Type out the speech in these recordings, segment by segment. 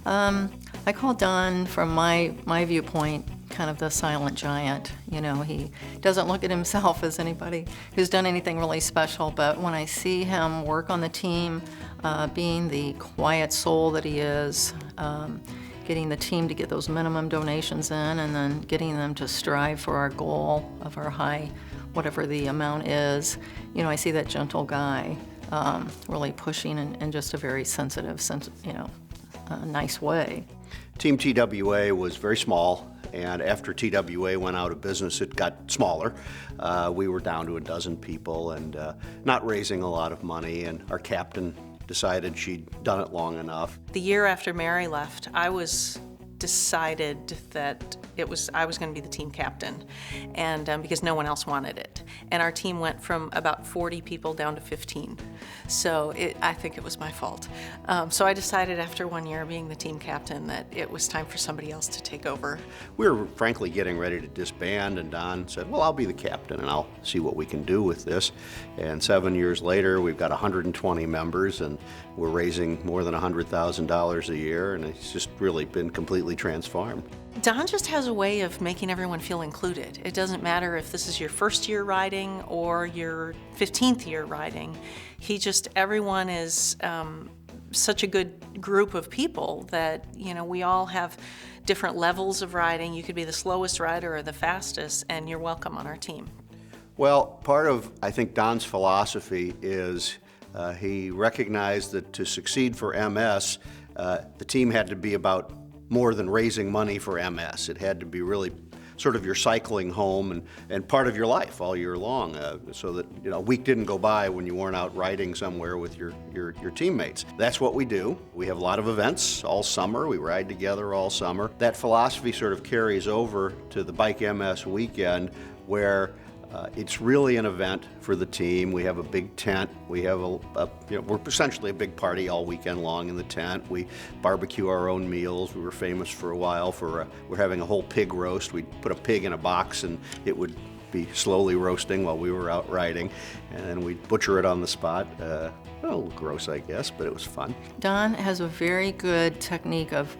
I call Don, from my viewpoint, kind of the silent giant. You know, he doesn't look at himself as anybody who's done anything really special, but when I see him work on the team, being the quiet soul that he is, getting the team to get those minimum donations in and then getting them to strive for our goal of our high, whatever the amount is, you know, I see that gentle guy really pushing in just a very sensitive, nice way. Team TWA was very small, and after TWA went out of business, it got smaller. We were down to a dozen people and not raising a lot of money, and our captain decided she'd done it long enough. The year after Mary left, I was decided that I was going to be the team captain, and because no one else wanted it. And our team went from about 40 people down to 15. So I think it was my fault. So I decided after 1 year being the team captain that it was time for somebody else to take over. We were frankly getting ready to disband, and Don said, well, I'll be the captain and I'll see what we can do with this. And 7 years later, we've got 120 members and we're raising more than $100,000 a year, and it's just really been completely transformed. Don just has a way of making everyone feel included. It doesn't matter if this is your first year riding or your 15th year riding. Everyone is such a good group of people that, you know, we all have different levels of riding. You could be the slowest rider or the fastest, and you're welcome on our team. Well, part of, I think, Don's philosophy is he recognized that to succeed for MS, the team had to be about more than raising money for MS. It had to be really sort of your cycling home and part of your life all year long, so that, you know, a week didn't go by when you weren't out riding somewhere with your teammates. That's what we do. We have a lot of events all summer. We ride together all summer. That philosophy sort of carries over to the Bike MS weekend, where it's really an event for the team. We have a big tent. We have we're essentially a big party all weekend long in the tent. We barbecue our own meals. We were famous for a while we're having a whole pig roast. We'd put a pig in a box and it would be slowly roasting while we were out riding, and then we'd butcher it on the spot. A little gross, I guess, but it was fun. Don has a very good technique of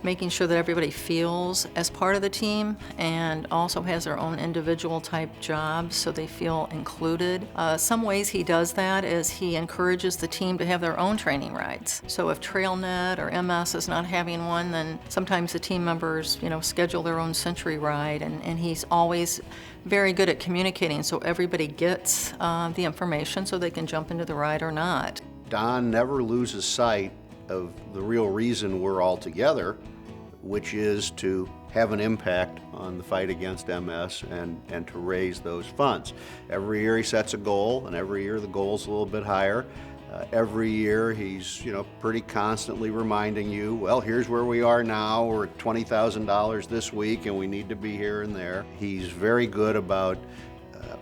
making sure that everybody feels as part of the team, and also has their own individual type jobs so they feel included. Some ways he does that is he encourages the team to have their own training rides. So if TrailNet or MS is not having one, then sometimes the team members, you know, schedule their own century ride, and he's always very good at communicating so everybody gets the information so they can jump into the ride or not. Don never loses sight of the real reason we're all together, which is to have an impact on the fight against MS and to raise those funds. Every year he sets a goal, and every year the goal's a little bit higher. Every year he's, you know, pretty constantly reminding you, well, here's where we are now. We're at $20,000 this week and we need to be here and there. He's very good about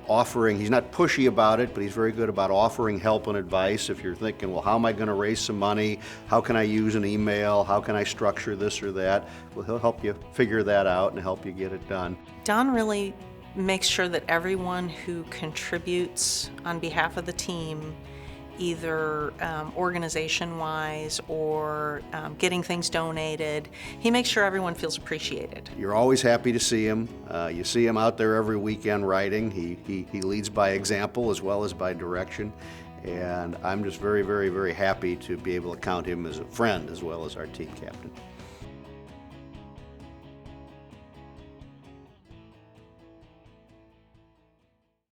offering, he's not pushy about it, but he's very good about offering help and advice. If you're thinking, well, how am I going to raise some money? How can I use an email? How can I structure this or that? Well, he'll help you figure that out and help you get it done. Don really makes sure that everyone who contributes on behalf of the team, either organization-wise or getting things donated, he makes sure everyone feels appreciated. You're always happy to see him. You see him out there every weekend riding. He leads by example as well as by direction, and I'm just very, very, very happy to be able to count him as a friend as well as our team captain.